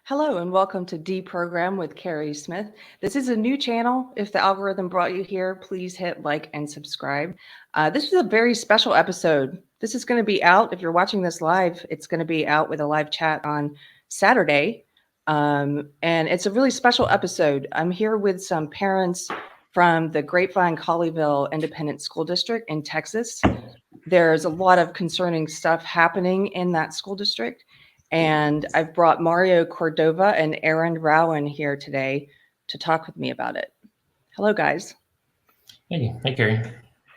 Hello and welcome to Deprogrammed with Keri Smith. This is a new channel. If the algorithm brought you here, please hit like and subscribe. This is a very special episode. This is going to be out, if you're watching this live, it's going to be out with a live chat on Saturday. And it's a really special episode. I'm here with some parents from the Grapevine-Colleyville Independent School District in Texas. There's a lot of concerning stuff happening in that school district. And I've brought Mario Cordova and Rowan here today to talk with me about it. Hello, guys. Hey, Keri.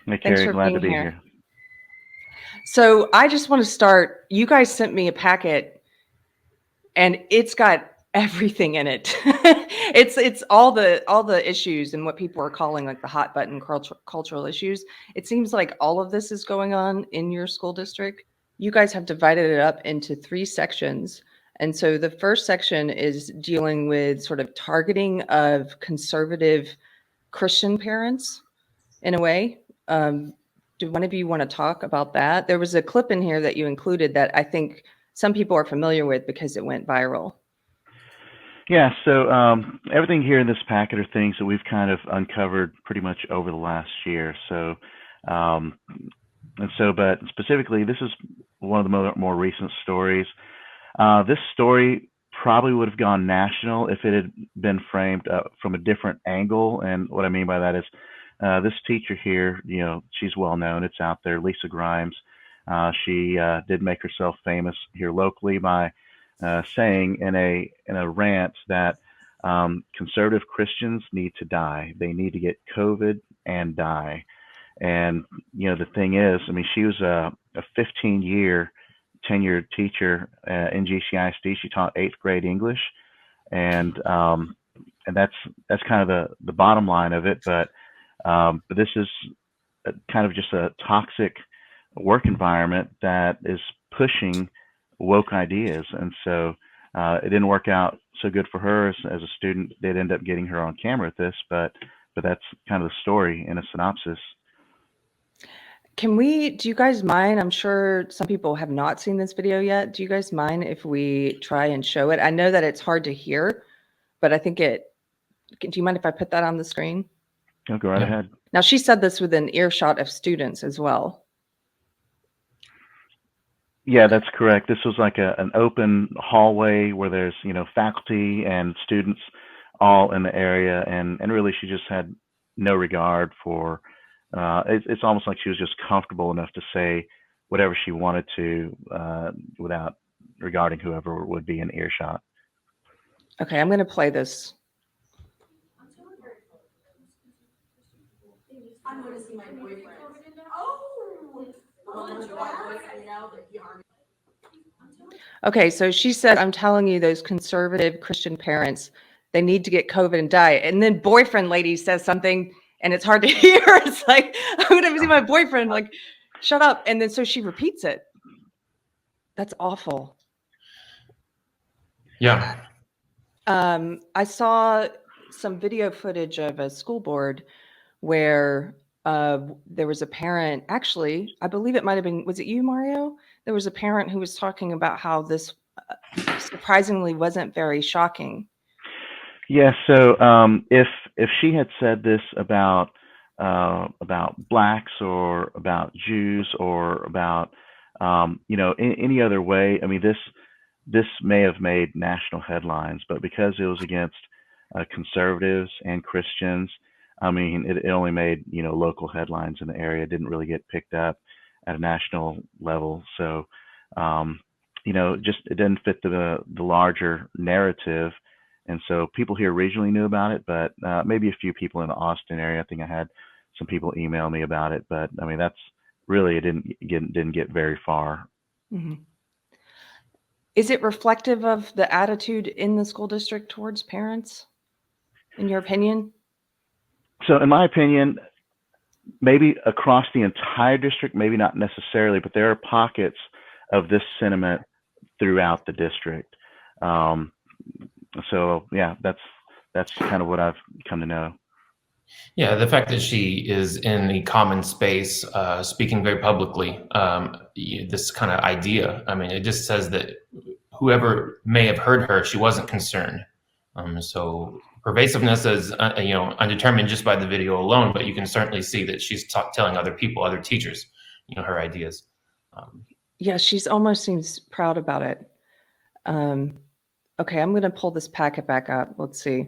Hey, Keri, glad to be here. So I just want to start. You guys sent me a packet, and it's got everything in it. It's all the issues and what people are calling like the hot button cultural issues. It seems like all of this is going on in your school district. You guys have divided it up into 3 sections. And so the first section is dealing with sort of targeting of conservative Christian parents in a way. Do one of you want to talk about that? There was a clip in here that you included that I think some people are familiar with because it went viral. Yeah, so everything here in this packet are things that we've kind of uncovered pretty much over the last year. So, but specifically, this is one of the more recent stories. This story probably would have gone national if it had been framed from a different angle. And what I mean by that is this teacher here, you know, she's well known. It's out there, Lisa Grimes. She did make herself famous here locally by saying in a rant that conservative Christians need to die. They need to get COVID and die. And, you know, the thing is, I mean, she was a 15-year tenured teacher in GCISD. She taught 8th grade English. And that's kind of the bottom line of it. But this is kind of just a toxic work environment that is pushing woke ideas. And so it didn't work out so good for her as a student. They'd end up getting her on camera at this, but that's kind of the story in a synopsis. Do you guys mind? I'm sure some people have not seen this video yet. Do you guys mind if we try and show it? I know that it's hard to hear, but I think do you mind if I put that on the screen? Oh, go right ahead. Now, she said this with an earshot of students as well. Yeah, that's correct. This was like an open hallway where there's, you know, faculty and students all in the area. And really, she just had no regard for it's almost like she was just comfortable enough to say whatever she wanted to without regarding whoever would be in earshot. Okay, I'm going to play this. I'm going to see my boyfriend. Okay, so she said, I'm telling you, those conservative Christian parents, they need to get COVID and die. And then boyfriend lady says something, and it's hard to hear. It's like, I'm going to see my boyfriend, like, shut up. And then so she repeats it. That's awful. Yeah. I saw some video footage of a school board where there was a parent, actually, I believe it might have been, was it you, Mario? There was a parent who was talking about how this surprisingly wasn't very shocking. Yeah, so if she had said this about blacks or about Jews or about you know, any other way, I mean, this may have made national headlines, but because it was against conservatives and Christians, I mean, it only made, you know, local headlines in the area. It didn't really get picked up at a national level. So, you know, just it didn't fit the larger narrative. And so people here regionally knew about it, but maybe a few people in the Austin area. I think I had some people email me about it, but I mean, that's really, it didn't get very far. Mm-hmm. Is it reflective of the attitude in the school district towards parents, in your opinion? So in my opinion, maybe across the entire district, maybe not necessarily, but there are pockets of this sentiment throughout the district. So yeah, that's kind of what I've come to know. Yeah, the fact that she is in the common space, speaking very publicly, this kind of idea, I mean, it just says that whoever may have heard her, she wasn't concerned. So pervasiveness is, undetermined just by the video alone, but you can certainly see that she's telling other people, other teachers, her ideas. Yeah, she's almost seems proud about it. Okay, I'm going to pull this packet back up. Let's see.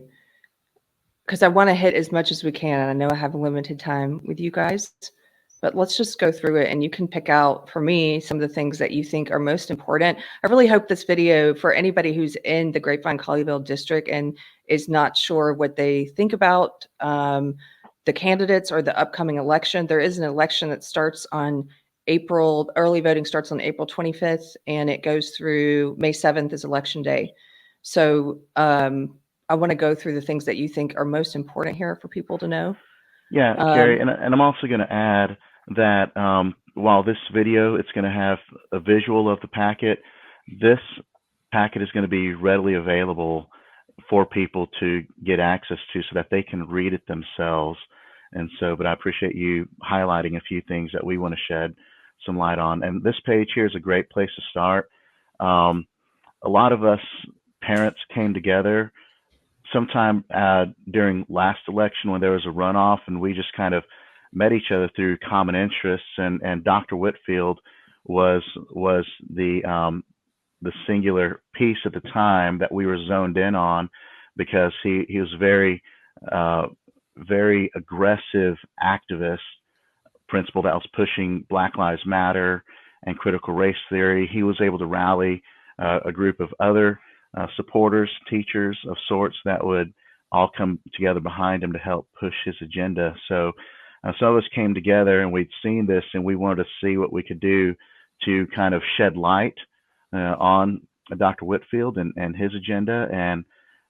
Because I want to hit as much as we can. And I know I have a limited time with you guys, but let's just go through it and you can pick out for me some of the things that you think are most important. I really hope this video, for anybody who's in the Grapevine-Colleyville district and is not sure what they think about the candidates or the upcoming election. There is an election that starts on early voting starts on April 25th, and it goes through May 7th is election day. So I want to go through the things that you think are most important here for people to know. Yeah, Keri, and I'm also going to add that while this video, it's going to have a visual of the packet, this packet is going to be readily available for people to get access to so that they can read it themselves. And so, but I appreciate you highlighting a few things that we want to shed some light on. And this page here is a great place to start. A lot of us parents came together sometime during last election when there was a runoff, and we just kind of met each other through common interests. And Dr. Whitfield was the singular piece at the time that we were zoned in on, because he was very aggressive activist principle that was pushing Black Lives Matter and critical race theory. He was able to rally a group of other supporters, teachers of sorts, that would all come together behind him to help push his agenda. So some of us came together and we'd seen this, and we wanted to see what we could do to kind of shed light on Dr. Whitfield and his agenda. And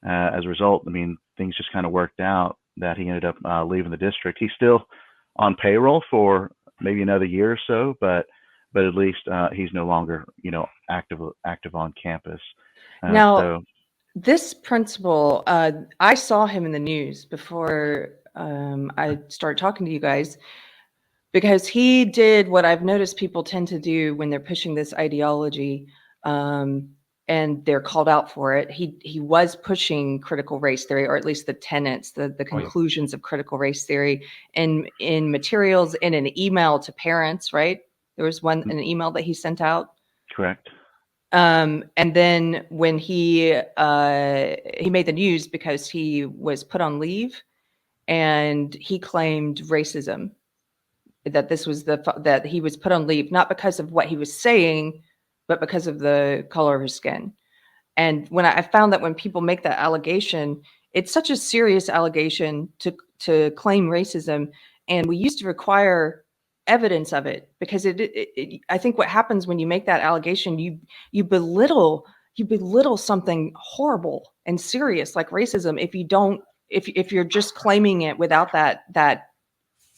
as a result, I mean, things just kind of worked out that he ended up leaving the district. He's still on payroll for maybe another year or so, but at least he's no longer, active on campus. Now, this principal, I saw him in the news before I started talking to you guys, because he did what I've noticed people tend to do when they're pushing this ideology, and they're called out for it. He was pushing critical race theory, or at least the tenets, the conclusions of critical race theory in materials, in an email to parents, right? There was an email that he sent out. Correct. And then when he made the news because he was put on leave, and he claimed racism, that this was that he was put on leave not because of what he was saying, but because of the color of his skin. And when I found that when people make that allegation, it's such a serious allegation to claim racism, and we used to require evidence of it, because I think what happens when you make that allegation, you belittle something horrible and serious like racism if you're just claiming it without that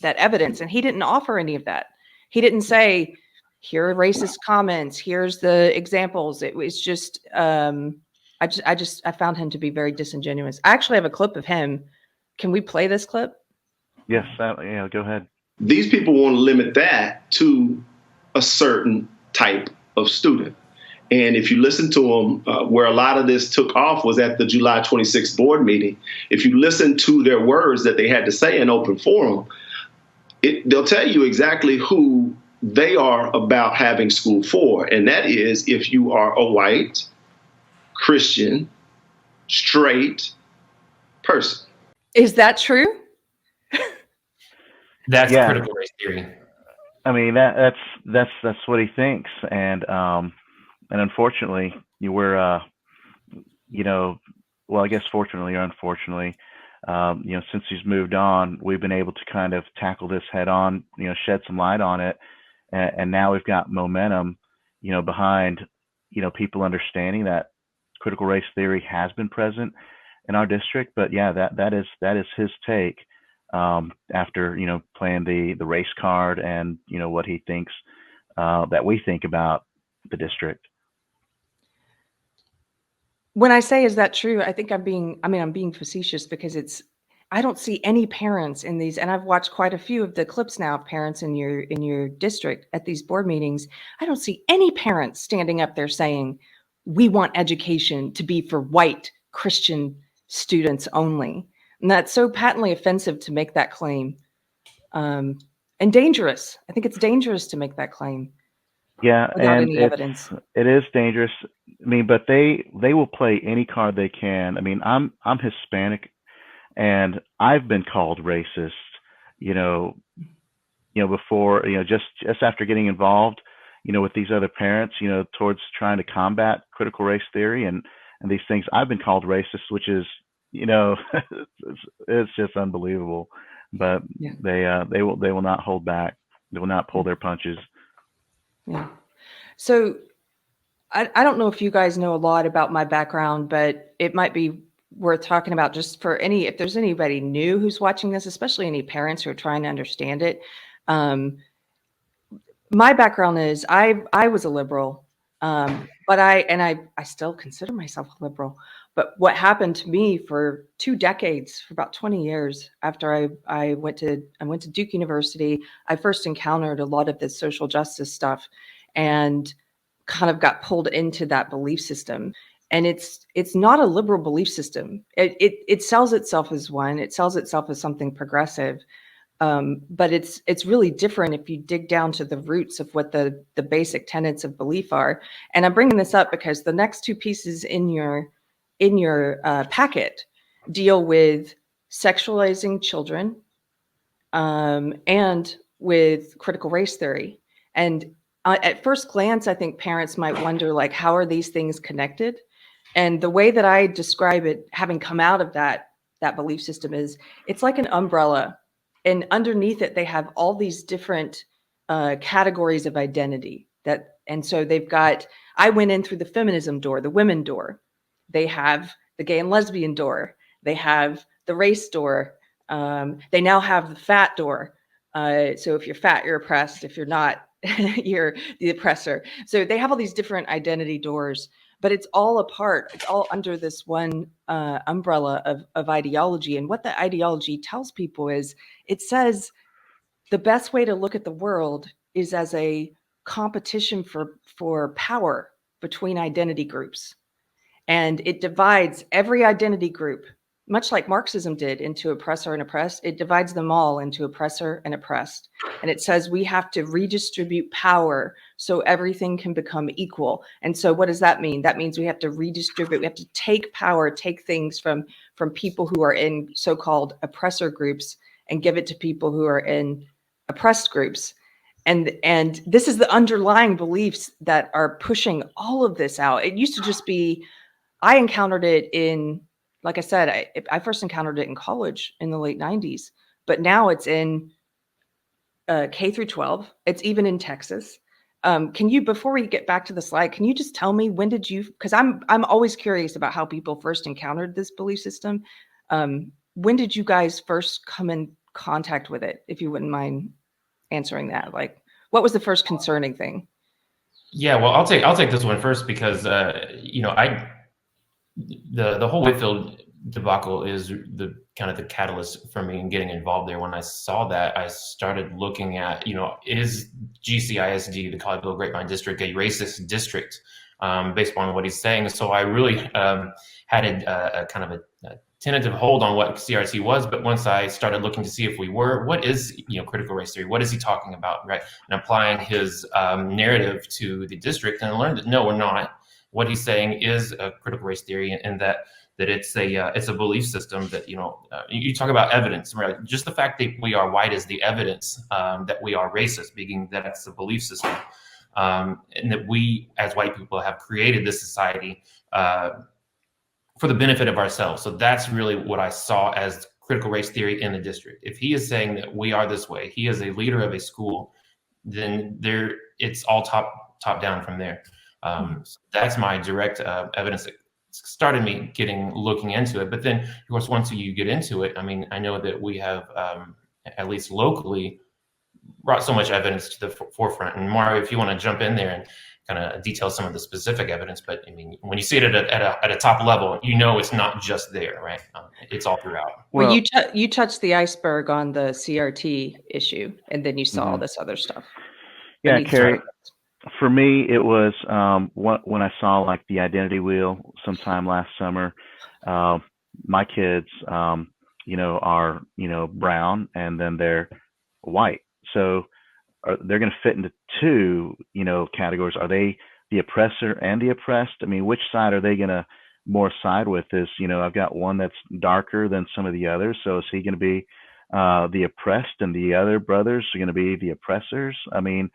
evidence. And he didn't offer any of that. He didn't say, here are racist comments, here's the examples. It was just I found him to be very disingenuous. I actually have a clip of him. Can we play this clip? Yes, yeah, go ahead. These people want to limit that to a certain type of student. And if you listen to them, where a lot of this took off was at the July 26th board meeting. If you listen to their words that they had to say in open forum, they'll tell you exactly who they are about having school for. And that is if you are a white, Christian, straight person. Is that true? That's critical race theory. I mean, that's what he thinks, and unfortunately, we're well, I guess fortunately or unfortunately, since he's moved on, we've been able to kind of tackle this head on, shed some light on it, and now we've got momentum, behind, people understanding that critical race theory has been present in our district. But yeah, that is his take. After playing the race card and what he thinks that we think about the district. When I say is that true, I think I'm being facetious, because I don't see any parents in these, and I've watched quite a few of the clips now of parents in your district at these board meetings. I don't see any parents standing up there saying, we want education to be for white Christian students only. And that's so patently offensive to make that claim. And dangerous. I think it's dangerous to make that claim. Yeah, without and any evidence. it is dangerous. I mean, but they will play any card they can. I mean, I'm Hispanic, and I've been called racist, before, just after getting involved, with these other parents, towards trying to combat critical race theory and these things. I've been called racist, which is, it's just unbelievable. But Yeah. they will not hold back. They will not pull their punches. Yeah. So I don't know if you guys know a lot about my background, but it might be worth talking about just for if there's anybody new who's watching this, especially any parents who are trying to understand it. My background is I was a liberal, but I still consider myself a liberal. But what happened to me for 2 decades, for about 20 years after I went to Duke University, I first encountered a lot of this social justice stuff, and kind of got pulled into that belief system. And it's not a liberal belief system. It sells itself as one. It sells itself as something progressive. But it's really different if you dig down to the roots of what the basic tenets of belief are. And I'm bringing this up because the next 2 pieces in your packet deal with sexualizing children and with critical race theory. And at first glance, I think parents might wonder, like, how are these things connected? And the way that I describe it, having come out of that belief system, is it's like an umbrella. And underneath it, they have all these different categories of identity. And so they've got, I went in through the feminism door, the women door. They have the gay and lesbian door. They have the race door. They now have the fat door. So if you're fat, you're oppressed. If you're not, you're the oppressor. So they have all these different identity doors, but it's all apart. It's all under this one umbrella of ideology. And what the ideology tells people is, it says the best way to look at the world is as a competition for power between identity groups. And it divides every identity group, much like Marxism did, into oppressor and oppressed. It divides them all into oppressor and oppressed. And it says we have to redistribute power so everything can become equal. And so what does that mean? That means we have to redistribute. We have to take power, take things from people who are in so-called oppressor groups and give it to people who are in oppressed groups. And this is the underlying beliefs that are pushing all of this out. It used to just be, I encountered it in, like I said, I first encountered it in college in the late 90s, but now it's in K through 12. It's even in Texas. Can you, before we get back to the slide, can you just tell me, when did you, because I'm always curious about how people first encountered this belief system. When did you guys first come in contact with it, if you wouldn't mind answering that? Like, what was the first concerning thing? Yeah, well, I'll take this one first because the whole Whitfield debacle is the kind of the catalyst for me in getting involved there. When I saw that, I started looking at, is GCISD, the Colleyville Grapevine District, a racist district, based on what he's saying? So I really had a kind of a tentative hold on what CRT was, but once I started looking to see if we were, what is critical race theory? What is he talking about, right? And applying his narrative to the district, and I learned that no, we're not. What he's saying is a critical race theory, and that it's a belief system that you talk about evidence, right? Just the fact that we are white is the evidence that we are racist, being that it's a belief system, and that we as white people have created this society for the benefit of ourselves. So that's really what I saw as critical race theory in the district. If he is saying that we are this way, he is a leader of a school, then it's all top down from there. So that's my direct evidence that started me looking into it. But then, of course, once you get into it, I mean, I know that we have, at least locally, brought so much evidence to the forefront. And Mario, if you want to jump in there and kind of detail some of the specific evidence, but I mean, when you see it at a top level, it's not just there, right? It's all throughout. Well, you touched the iceberg on the CRT issue, and then you saw all this other stuff. Yeah, Keri, For me, it was when I saw like the identity wheel sometime last summer. My kids, are brown, and then they're white, so they're going to fit into two categories. Are they the oppressor and the oppressed? I mean, which side are they going to more side with? Is I've got one that's darker than some of the others, so is he going to be the oppressed, and the other brothers are going to be the oppressors? I mean,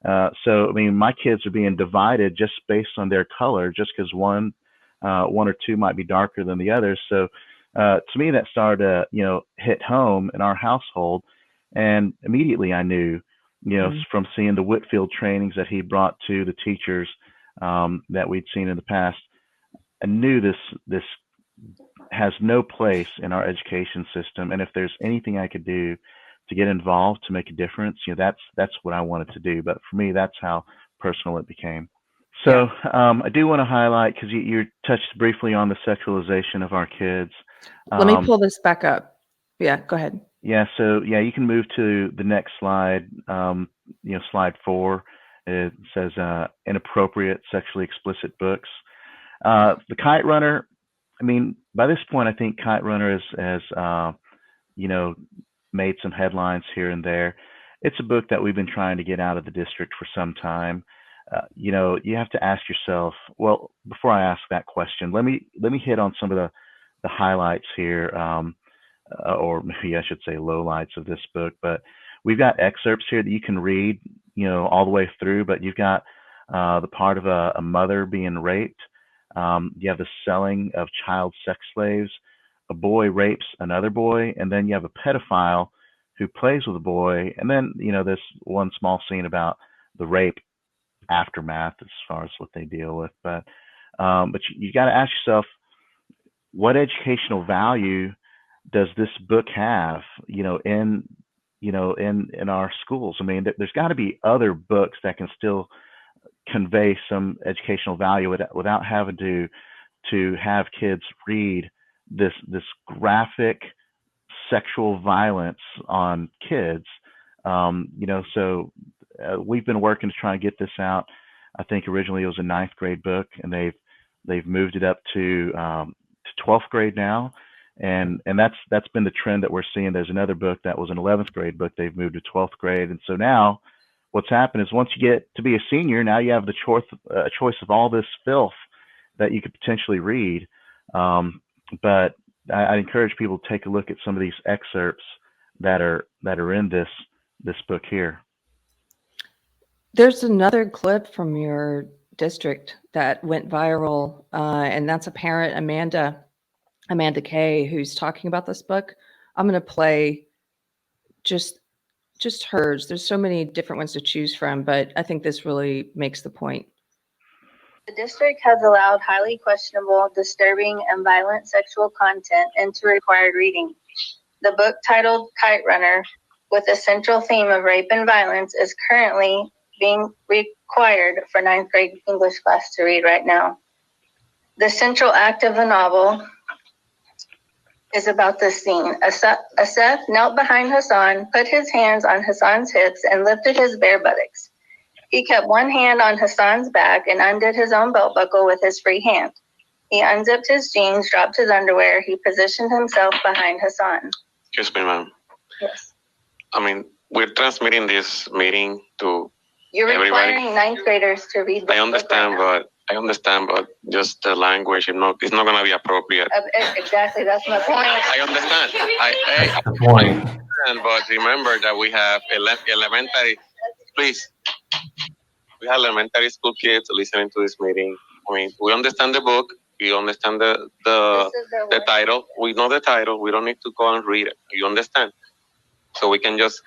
my kids are being divided just based on their color, just because one or two might be darker than the others. So to me, that started to hit home in our household, and immediately I knew, from seeing the Whitfield trainings that he brought to the teachers that we'd seen in the past. I knew this has no place in our education system, and if there's anything I could do to get involved to make a difference, that's what I wanted to do. But for me, that's how personal it became. So I do want to highlight, because you touched briefly on the sexualization of our kids. Let me pull this back up. Yeah, go ahead. Yeah, so you can move to the next slide. Slide 4. It says inappropriate, sexually explicit books. The Kite Runner. I mean, by this point, I think Kite Runner has made some headlines here and there. It's a book that we've been trying to get out of the district for some time. You have to ask yourself. Well, before I ask that question, let me hit on some of the highlights here, or maybe I should say lowlights of this book. But we've got excerpts here that you can read, all the way through. But you've got the part of a mother being raped. You have the selling of child sex slaves. A boy rapes another boy, and then you have a pedophile who plays with a boy, and then this one small scene about the rape aftermath as far as what they deal with. But you got to ask yourself, what educational value does this book have in our schools? I mean, there's got to be other books that can still convey some educational value without having to have kids read this graphic sexual violence on kids. So we've been working to try and get this out. I think originally it was a 9th grade book, and they've moved it up to 12th grade now, and that's been the trend that we're seeing. There's another book that was an 11th grade book, they've moved to 12th grade, and so now what's happened is once you get to be a senior, now you have the choice of all this filth that you could potentially read. But I encourage people to take a look at some of these excerpts that are in this book here. There's another clip from your district that went viral, and that's a parent, Amanda Kay, who's talking about this book. I'm going to play just hers. There's so many different ones to choose from, but I think this really makes the point. The district has allowed highly questionable, disturbing, and violent sexual content into required reading. The book, titled Kite Runner, with a central theme of rape and violence, is currently being required for 9th grade English class to read right now. The central act of the novel is about this scene. Asaf knelt behind Hassan, put his hands on Hassan's hips, and lifted his bare buttocks. He kept one hand on Hassan's back and undid his own belt buckle with his free hand. He unzipped his jeans, dropped his underwear. He positioned himself behind Hassan. Excuse me, ma'am. Yes. I mean, we're transmitting this meeting to You're everybody. requiring 9th graders to read this I understand, book but just the language, it's not going to be appropriate. Exactly, that's my point. I understand. That's the point. But remember that we have elementary. Please, we have elementary school kids listening to this meeting. I mean, we understand the book. We understand the title. We know the title. We don't need to go and read it. You understand? So we can just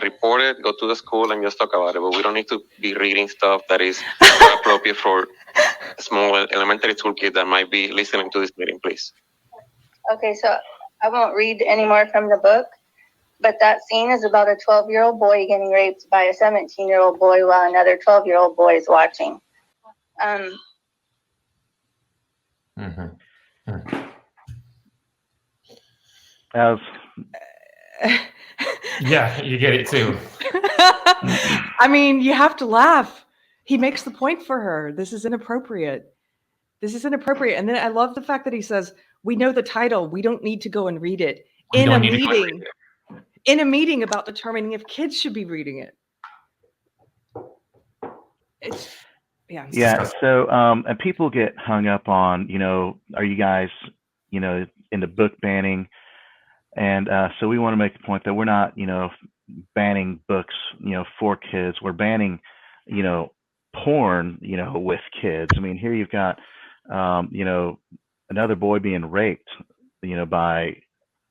report it, go to the school, and just talk about it. But we don't need to be reading stuff that is not appropriate for a small elementary school kid that might be listening to this meeting, please. Okay, so I won't read any more from the book, but that scene is about a 12-year-old boy getting raped by a 17-year-old boy while another 12-year-old boy is watching. Yeah, you get it too. I mean, you have to laugh. He makes the point for her. This is inappropriate. This is inappropriate. And then I love the fact that he says, we know the title. We don't need to go and read it in a meeting. In a meeting about determining if kids should be reading it. It's, yeah. Yeah. So, and people get hung up on, are you guys, into book banning? And so we want to make the point that we're not, banning books, for kids. We're banning, porn, with kids. I mean, here you've got, another boy being raped, by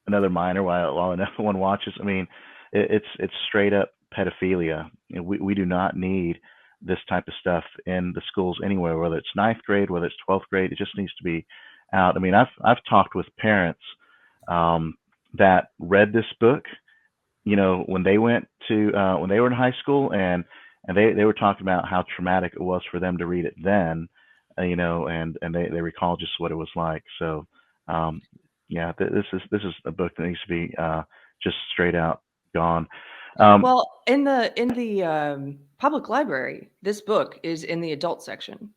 another minor while another one watches. I mean, it's straight up pedophilia. We do not need this type of stuff in the schools anywhere, whether it's 9th grade, whether it's 12th grade. It just needs to be out. I mean, I've talked with parents that read this book, when they went to when they were in high school, and they were talking about how traumatic it was for them to read it then, and they recall just what it was like. So yeah, this is a book that needs to be just straight out gone. Well, in the public library, this book is in the adult section.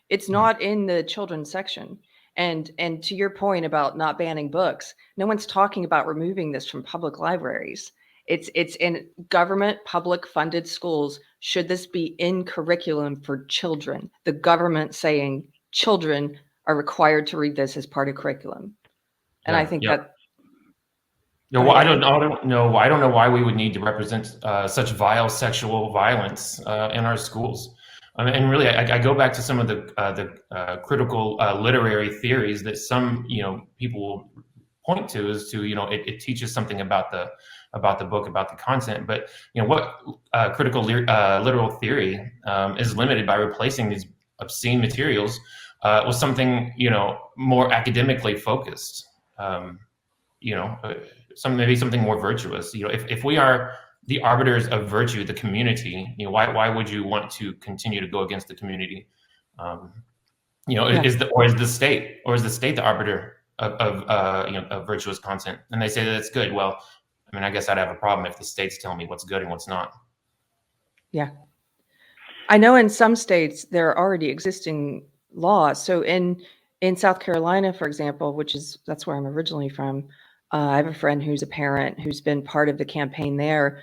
It's not in the children's section. And to your point about not banning books, no one's talking about removing this from public libraries. It's in government public funded schools. Should this be in curriculum for children? The government saying children are required to read this as part of curriculum. And I think that. No, well, I don't know. I don't know why we would need to represent such vile sexual violence in our schools. And really, I go back to some of the critical literary theories that some people will point to as to it teaches something about the book, about the content. But what critical literal theory is limited by replacing these obscene materials with something more academically focused. Maybe something more virtuous. If we are the arbiters of virtue, the community, why would you want to continue to go against the community? Is the state the arbiter of virtuous content? And they say that it's good. Well, I mean, I guess I'd have a problem if the state's telling me what's good and what's not. Yeah, I know in some states there are already existing laws. So in South Carolina, for example, that's where I'm originally from. I have a friend who's a parent who's been part of the campaign there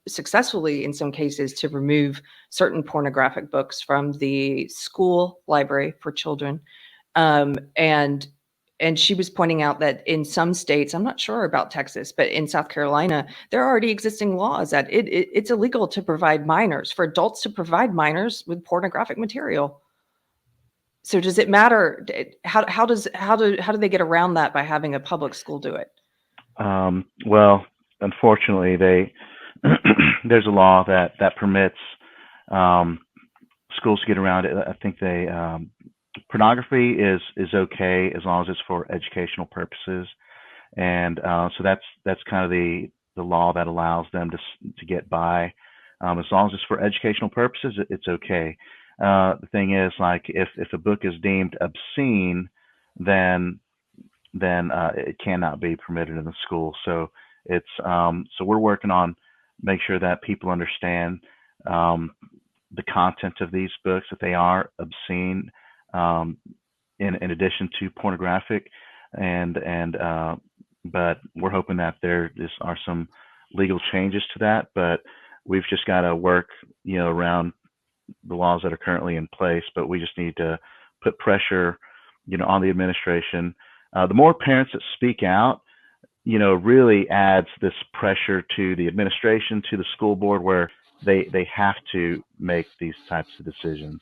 successfully in some cases to remove certain pornographic books from the school library for children. And she was pointing out that in some states, I'm not sure about Texas, but in South Carolina, there are already existing laws that it's illegal to provide minors, for adults to provide minors with pornographic material. So does it matter? How do they get around that by having a public school do it? Well, unfortunately, there's a law that permits schools to get around it. I think pornography is okay as long as it's for educational purposes, and so that's kind of the law that allows them to get by. As long as it's for educational purposes, it's okay. The thing is, like, if a book is deemed obscene, then it cannot be permitted in the school. So it's so we're working on make sure that people understand the content of these books, that they are obscene, in addition to pornographic, but we're hoping that there are some legal changes to that. But we've just got to work, around the laws that are currently in place. But we just need to put pressure, on the administration. The more parents that speak out, really adds this pressure to the administration, to the school board, where they have to make these types of decisions.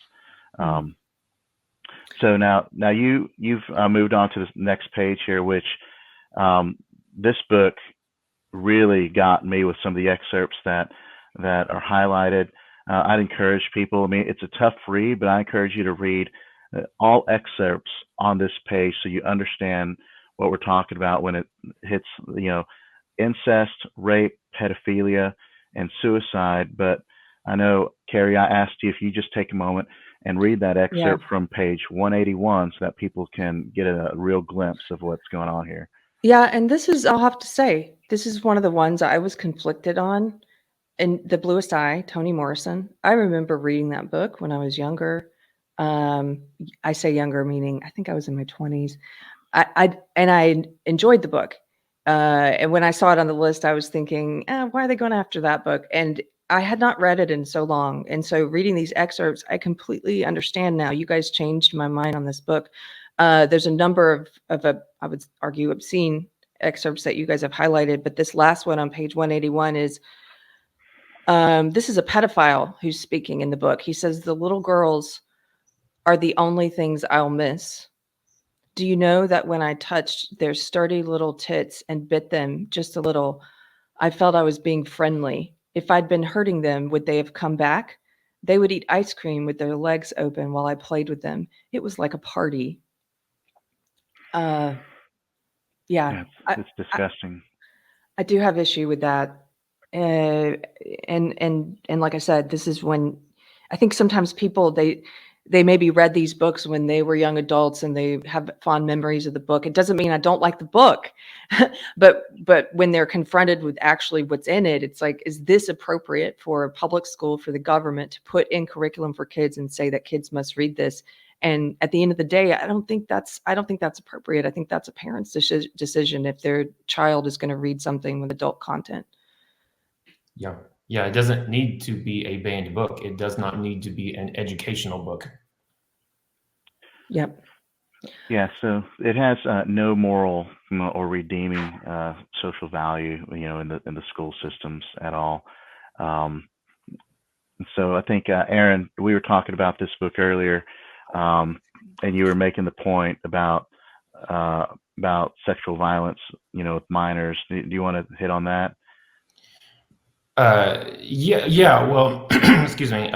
So now you've moved on to the next page here, which this book really got me with some of the excerpts that are highlighted. I'd encourage people. I mean, it's a tough read, but I encourage you to read all excerpts on this page so you understand what we're talking about when it hits, incest, rape, pedophilia, and suicide. But I know, Keri, I asked you if you just take a moment and read that excerpt from page 181 so that people can get a real glimpse of what's going on here. Yeah, and this is, I'll have to say, this is one of the ones I was conflicted on. And The Bluest Eye, Toni Morrison. I remember reading that book when I was younger. I say younger, meaning I think I was in my 20s. I enjoyed the book. And when I saw it on the list, I was thinking, why are they going after that book? And I had not read it in so long. And so reading these excerpts, I completely understand now. You guys changed my mind on this book. There's a number of I would argue, obscene excerpts that you guys have highlighted, but this last one on page 181 is, this is a pedophile who's speaking in the book. He says, the little girls are the only things I'll miss. Do you know that when I touched their sturdy little tits and bit them just a little, I felt I was being friendly. If I'd been hurting them, would they have come back? They would eat ice cream with their legs open while I played with them. It was like a party. Yeah, Yeah, it's disgusting. I do have issue with that. And like I said, this is when I think sometimes people, they maybe read these books when they were young adults and they have fond memories of the book. It doesn't mean I don't like the book, but when they're confronted with actually what's in it, it's like, is this appropriate for a public school, for the government to put in curriculum for kids and say that kids must read this? And at the end of the day, I don't think that's appropriate. I think that's a parent's decision if their child is going to read something with adult content. Yeah, it doesn't need to be a banned book. It does not need to be an educational book. Yep. Yeah, so it has no moral or redeeming social value, in the school systems at all. So I think, Aaron, we were talking about this book earlier, and you were making the point about sexual violence, with minors. Do you want to hit on that? Yeah. Well, excuse me.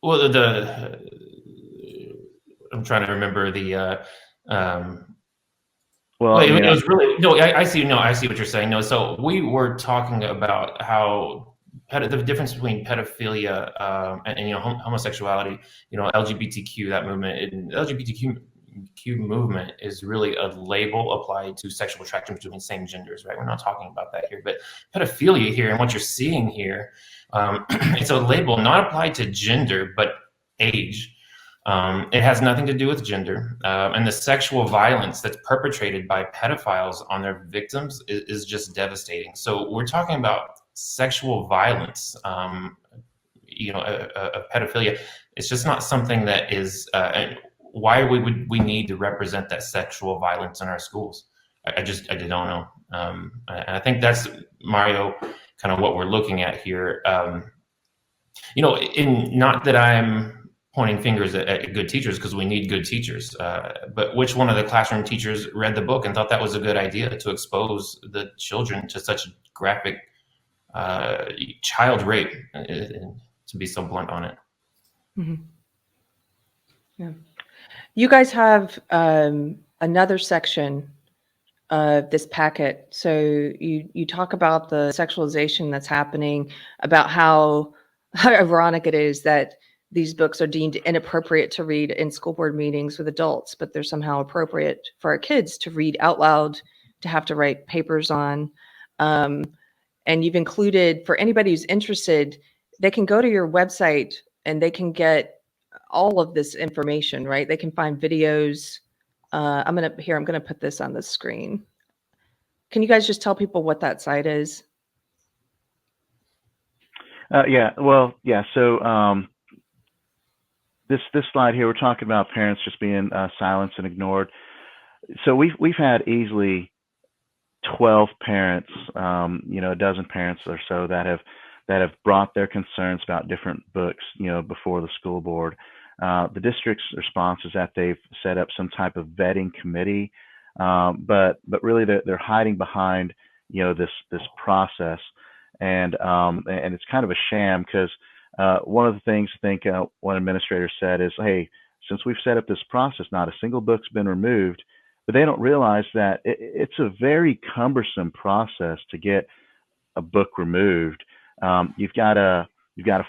Well, I'm trying to remember the. Well, it was really no. I see. No, I see what you're saying. No, so we were talking about how the difference between pedophilia and homosexuality. LGBTQ, that movement. And LGBTQ movement is really a label applied to sexual attraction between same genders, right? We're not talking about that here, but pedophilia here and what you're seeing here, it's a label not applied to gender but age. It has nothing to do with gender, and the sexual violence that's perpetrated by pedophiles on their victims is just devastating. So we're talking about sexual violence, pedophilia. It's just not something that is. Why would we need to represent that sexual violence in our schools? I don't know. And I think that's, Mario, kind of what we're looking at here. Not that I'm pointing fingers at good teachers, because we need good teachers, but which one of the classroom teachers read the book and thought that was a good idea to expose the children to such graphic child rape, to be so blunt on it? Mm-hmm. Yeah. You guys have another section of this packet. So you talk about the sexualization that's happening, about how ironic it is that these books are deemed inappropriate to read in school board meetings with adults, but they're somehow appropriate for our kids to read out loud, to have to write papers on. And you've included, for anybody who's interested, they can go to your website and they can get all of this information, right? They can find videos. I'm gonna put this on the screen. Can you guys just tell people what that site is? So this slide here, we're talking about parents just being silenced and ignored. So we've had easily 12 parents, a dozen parents or so that have brought their concerns about different books, before the school board. The district's response is that they've set up some type of vetting committee, but really they're hiding behind this process, and it's kind of a sham, because one of the things I think one administrator said is, hey, since we've set up this process, not a single book's been removed. But they don't realize that it's a very cumbersome process to get a book removed. You've got to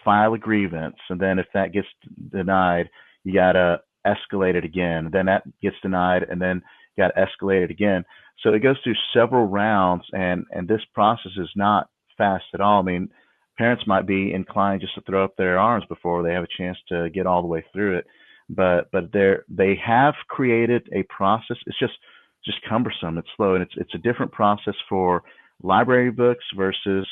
file a grievance, and then if that gets denied, you got to escalate it again. Then that gets denied, and then got escalated again. So it goes through several rounds, and this process is not fast at all. I mean, parents might be inclined just to throw up their arms before they have a chance to get all the way through it. But they have created a process. It's just cumbersome. It's slow, and it's a different process for library books versus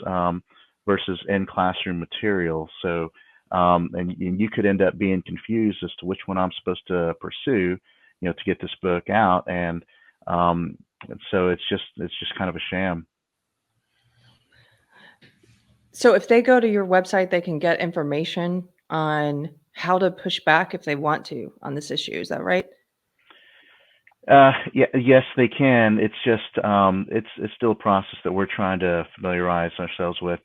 in classroom material. So and you could end up being confused as to which one I'm supposed to pursue, to get this book out, and so it's just kind of a sham. So if they go to your website, they can get information on how to push back if they want to on this issue. Is that right? Yes, they can. It's just it's still a process that we're trying to familiarize ourselves with.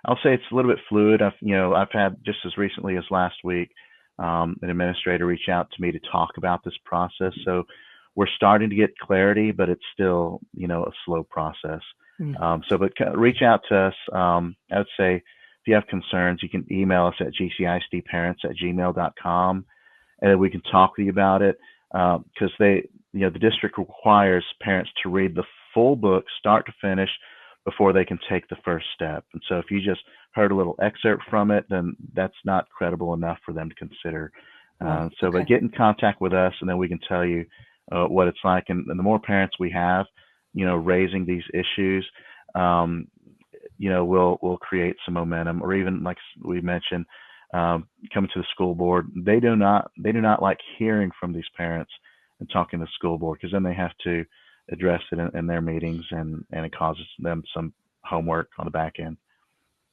I'll say it's a little bit fluid. I've had, just as recently as last week, an administrator reach out to me to talk about this process. So we're starting to get clarity, but it's still a slow process. But reach out to us. I would say if you have concerns, you can email us at gcisdparents@gmail.com, and we can talk to you about it. Because the district requires parents to read the full book, start to finish, before they can take the first step. And so if you just heard a little excerpt from it, then that's not credible enough for them to consider. But get in contact with us, and then we can tell you what it's like. And the more parents we have, raising these issues, we'll create some momentum. Or even, like we mentioned, coming to the school board, they do not like hearing from these parents and talking to the school board, because then they have to address it in their meetings, and it causes them some homework on the back end.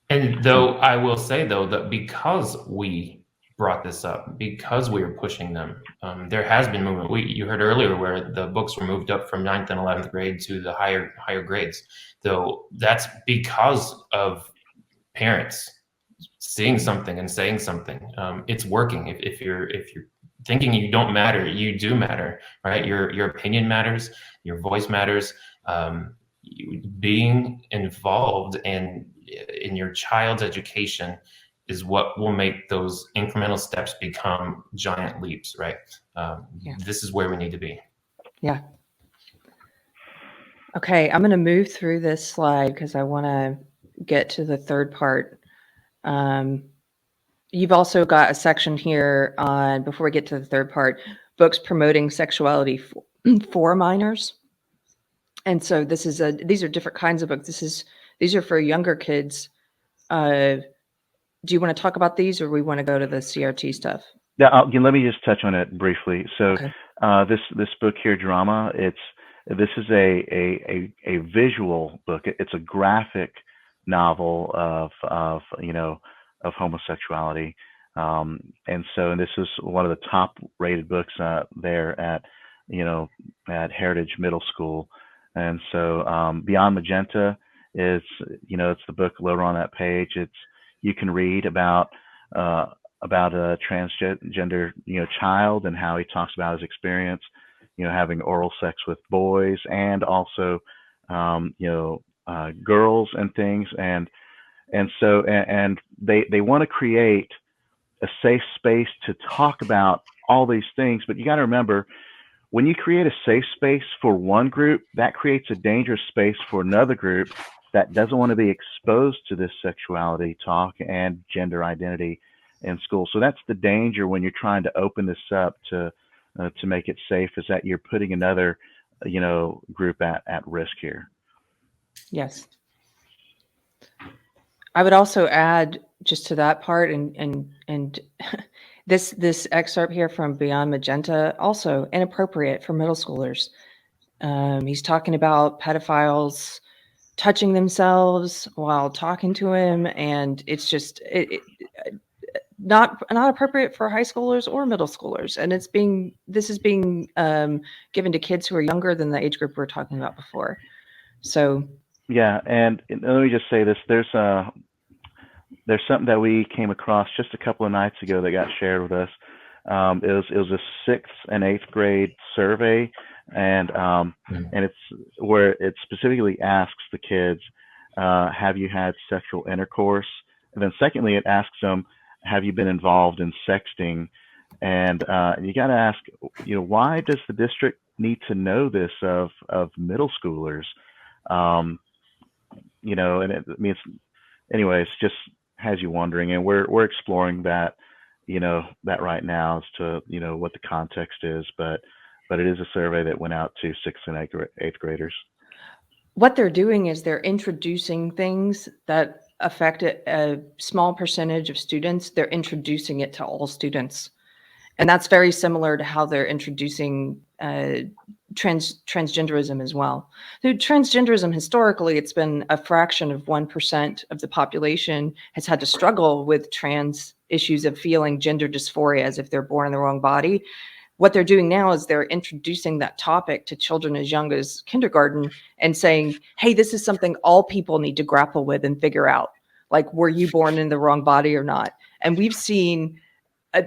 And though I will say, though, that because we brought this up, because we were pushing them, there has been movement. You heard earlier where the books were moved up from 9th and 11th grade to the higher grades. Though that's because of parents seeing something and saying something. It's working. If you're thinking you don't matter, you do matter, right? Your opinion matters, your voice matters. Being involved in your child's education is what will make those incremental steps become giant leaps, right? This is where we need to be. Yeah. Okay, I'm going to move through this slide because I want to get to the third part. You've also got a section here on, before we get to the third part, books promoting sexuality for minors. And so these are different kinds of books. These are for younger kids. Do you want to talk about these, or we want to go to the CRT stuff? Yeah, let me just touch on it briefly. So this book here, Drama, this is a visual book. It's a graphic novel of homosexuality, and this is one of the top rated books there at Heritage Middle School. And so Beyond Magenta is it's the book lower on that page. You can read about a transgender child, and how he talks about his experience having oral sex with boys, and also girls and things. And they want to create a safe space to talk about all these things. But you got to remember, when you create a safe space for one group, that creates a dangerous space for another group that doesn't want to be exposed to this sexuality talk and gender identity in school. So that's the danger when you're trying to open this up to make it safe, is that you're putting another group at risk here. Yes. I would also add just to that part, and this excerpt here from Beyond Magenta, also inappropriate for middle schoolers. He's talking about pedophiles touching themselves while talking to him, and it's just not appropriate for high schoolers or middle schoolers. And this is being given to kids who are younger than the age group we were talking about before. So yeah, and let me just say this: there's something that we came across just a couple of nights ago that got shared with us. It was a 6th and 8th grade survey, and it's where it specifically asks the kids, have you had sexual intercourse? And then secondly, it asks them, have you been involved in sexting? And you got to ask, why does the district need to know this of middle schoolers. You know, and it, I mean, it's, anyways, just has you wondering, and we're exploring that, you know, that right now as to, you know, what the context is, but it is a survey that went out to 6th and 8th graders. What they're doing is they're introducing things that affect a small percentage of students. They're introducing it to all students. And that's very similar to how they're introducing transgenderism as well. So transgenderism, historically, it's been a fraction of 1% of the population has had to struggle with trans issues of feeling gender dysphoria as if they're born in the wrong body. What they're doing now is they're introducing that topic to children as young as kindergarten and saying, hey, this is something all people need to grapple with and figure out. Like, were you born in the wrong body or not? And we've seen a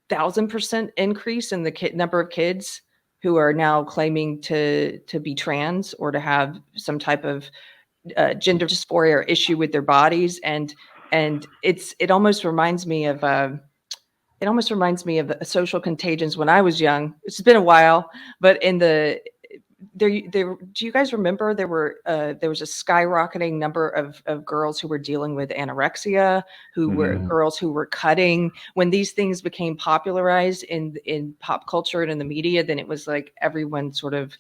1,000% increase in the number of kids who are now claiming to be trans or to have some type of gender dysphoria or issue with their bodies. And it almost reminds me of social contagions when I was young. It's been a while, but in the there, do you guys remember there was a skyrocketing number of girls who were dealing with anorexia, who were girls who were cutting. When these things became popularized in pop culture and in the media, then it was like everyone sort of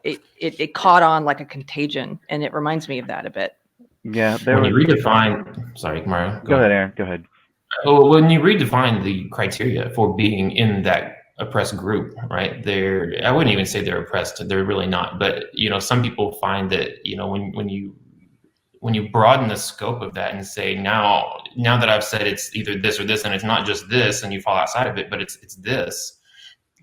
it caught on like a contagion, and it reminds me of that a bit. Yeah, when you redefine, sorry, Mario. Go ahead, Aaron. Go ahead. Oh, when you redefine the criteria for being in that oppressed group, right? I wouldn't even say they're oppressed. They're really not. But, you know, some people find that, you know, when you broaden the scope of that and say, now that I've said it's either this or this, and it's not just this, and you fall outside of it, but it's this,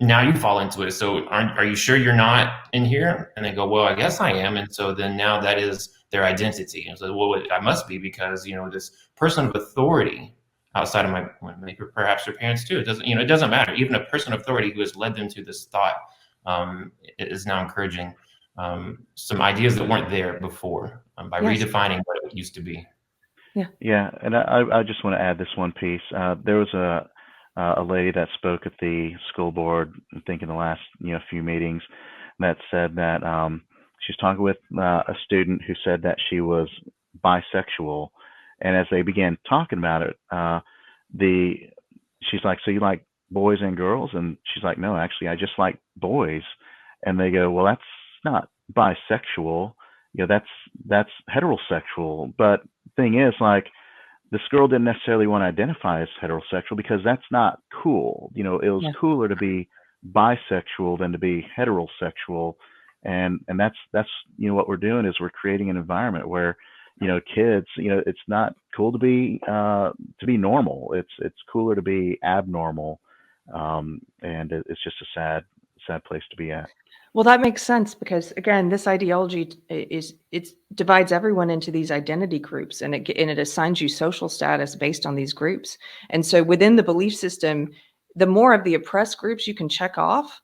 now you fall into it. So are you sure you're not in here? And they go, well, I guess I am. And so then now that is their identity. And so, well, I must be, because, you know, this person of authority outside of perhaps their parents too. It doesn't matter. Even a person of authority who has led them to this thought is now encouraging some ideas that weren't there before by redefining what it used to be. Yeah, and I just want to add this one piece. There was a lady that spoke at the school board, I think in the last few meetings, that said that she's talking with a student who said that she was bisexual. And as they began talking about it, she's like, so you like boys and girls? And she's like, no, actually, I just like boys. And they go, well, that's not bisexual. You know, that's heterosexual. But the thing is, like, this girl didn't necessarily want to identify as heterosexual because that's not cool. You know, it was cooler to be bisexual than to be heterosexual. And that's what we're doing is we're creating an environment where kids, it's not cool to be normal. It's cooler to be abnormal, and it's just a sad place to be at. Well, that makes sense because, again, this ideology it divides everyone into these identity groups, and it assigns you social status based on these groups. And so, within the belief system, the more of the oppressed groups you can check off,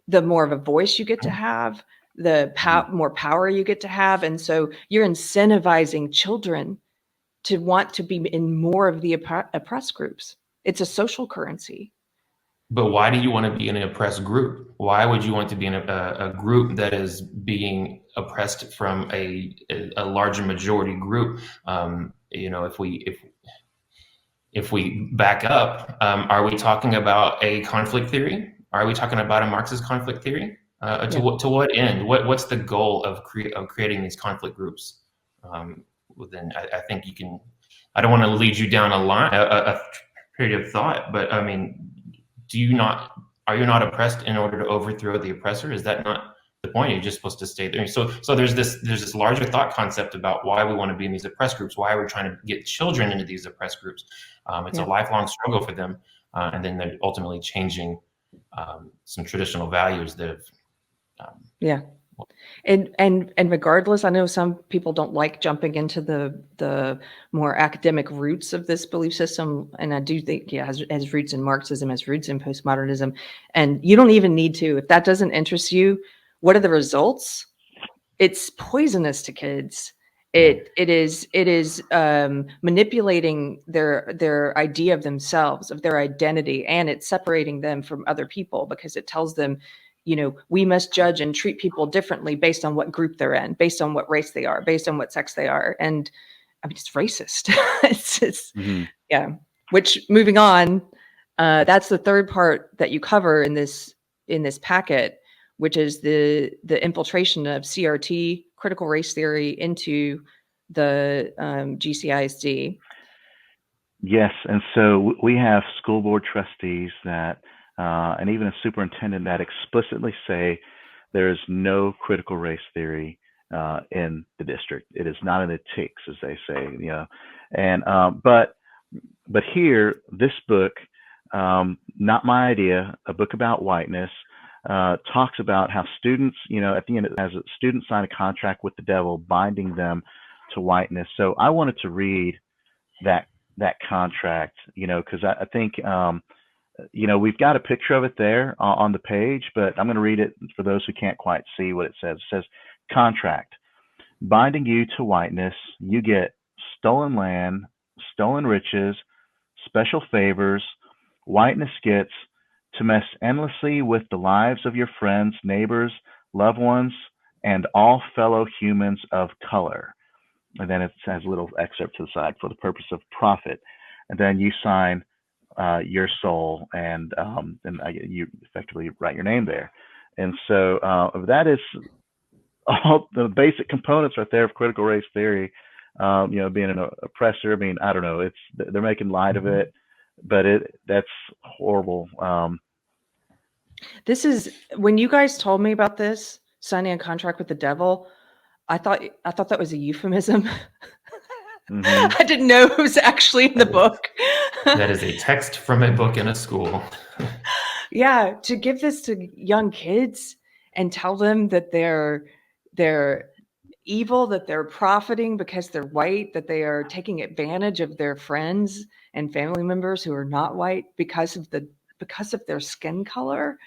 the more of a voice you get to have, the more power you get to have. And so you're incentivizing children to want to be in more of the oppressed groups. It's a social currency. But why do you want to be in an oppressed group? Why would you want to be in a group that is being oppressed from a larger majority group? If we back up, are we talking about a conflict theory? Are we talking about a Marxist conflict theory? To what end? What's the goal of creating these conflict groups? Then I think you can. I don't want to lead you down a period of thought, but I mean, are you not oppressed in order to overthrow the oppressor? Is that not the point? You're just supposed to stay there. So there's this larger thought concept about why we want to be in these oppressed groups, why we're trying to get children into these oppressed groups. It's a lifelong struggle for them, and then they're ultimately changing some traditional values that have. And regardless, I know some people don't like jumping into the more academic roots of this belief system, and I do think it has roots in Marxism, has roots in postmodernism, and you don't even need to. If that doesn't interest you, what are the results? It's poisonous to kids. It is manipulating their idea of themselves, of their identity, and it's separating them from other people because it tells them we must judge and treat people differently based on what group they're in, based on what race they are, based on what sex they are. And I mean, it's racist. it's yeah. Which, moving on, that's the third part that you cover in this packet, which is the infiltration of CRT, critical race theory, into the GCISD. Yes, and so we have school board trustees that, and even a superintendent that explicitly say there is no critical race theory in the district. It is not in the ticks, as they say, And but here, this book, not my idea, a book about whiteness, talks about how students, at the end, as a student sign a contract with the devil, binding them to whiteness. So I wanted to read that contract, because I think, we've got a picture of it there on the page, but I'm going to read it for those who can't quite see what it says. It says, contract, binding you to whiteness, you get stolen land, stolen riches, special favors, whiteness gets to mess endlessly with the lives of your friends, neighbors, loved ones, and all fellow humans of color. And then it has a little excerpt to the side, for the purpose of profit. And then you sign your soul, and you effectively write your name there. And so that is all the basic components right there of critical race theory. Being an oppressor. I mean, I don't know. They're making light of it, but that's horrible. This is, when you guys told me about this, signing a contract with the devil, I thought that was a euphemism. I didn't know it was actually in the book. That is a text from a book in a school. Yeah, to give this to young kids and tell them that they're evil, that they're profiting because they're white, that they are taking advantage of their friends and family members who are not white because of their skin color,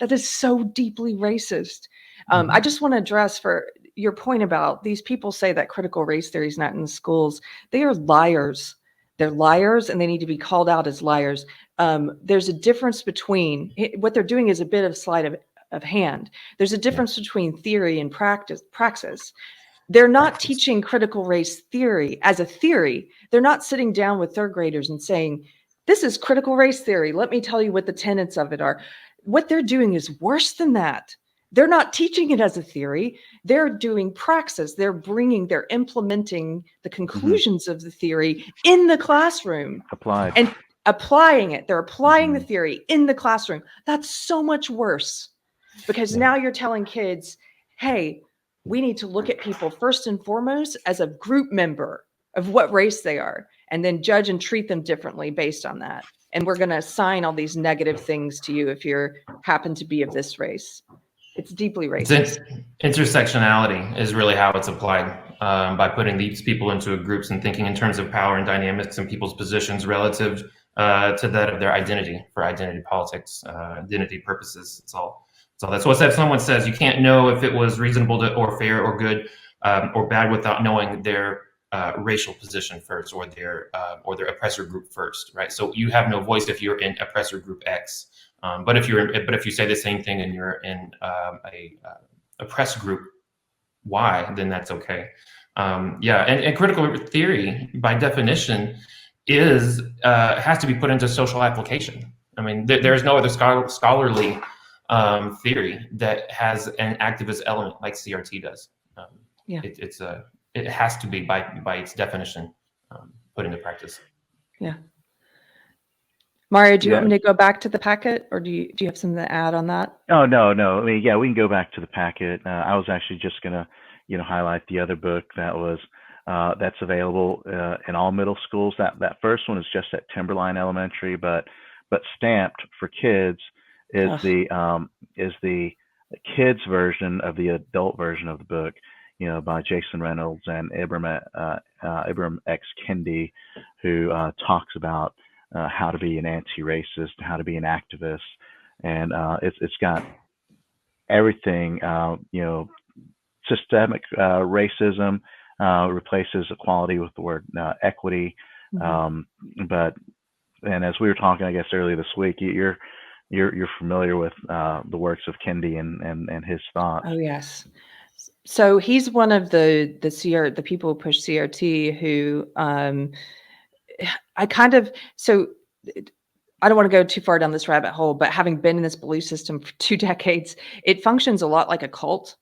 that is so deeply racist. I just want to address, for your point about these people say that critical race theory is not in the schools. They are liars. They're liars, and they need to be called out as liars. There's a difference between what they're doing is a bit of sleight of hand. There's a difference between theory and praxis. They're not teaching critical race theory as a theory. They're not sitting down with third graders and saying, this is critical race theory. Let me tell you what the tenets of it are. What they're doing is worse than that. They're not teaching it as a theory. They're doing praxis. They're implementing the conclusions of the theory in the classroom. Applied. And applying it. They're applying the theory in the classroom. That's so much worse, because now you're telling kids, hey, we need to look at people first and foremost as a group member of what race they are, and then judge and treat them differently based on that. And we're going to assign all these negative things to you if you happen to be of this race. It's deeply racist. Intersectionality is really how it's applied, by putting these people into groups and thinking in terms of power and dynamics and people's positions relative to that of their identity, for identity politics, identity purposes. It's all. So that's what if someone says you can't know if it was reasonable or fair or good or bad without knowing their racial position first, or their oppressor group first, right? So you have no voice if you're in oppressor group X. But if you say the same thing and you're in a oppressed group Y, then that's okay. And critical theory, by definition, has to be put into social application. I mean, there's no other scholarly theory that has an activist element like CRT does. It has to be by its definition put into practice. Yeah. Mario, do you want me to go back to the packet, or do you have something to add on that? Oh, no. I mean, we can go back to the packet. I was actually just gonna, highlight the other book that was that's available in all middle schools. That first one is just at Timberline Elementary, but stamped for kids is the kids version of the adult version of the book, by Jason Reynolds and Ibram X. Kendi, who talks about how to be an anti-racist, how to be an activist, and it's got everything. Systemic racism replaces equality with the word equity. And as we were talking, I guess earlier this week, you're you're familiar with the works of Kendi and his thoughts. Oh yes. So he's one of the people who push CRT who I kind of so I don't want to go too far down this rabbit hole, but having been in this belief system for 2 decades, it functions a lot like a cult.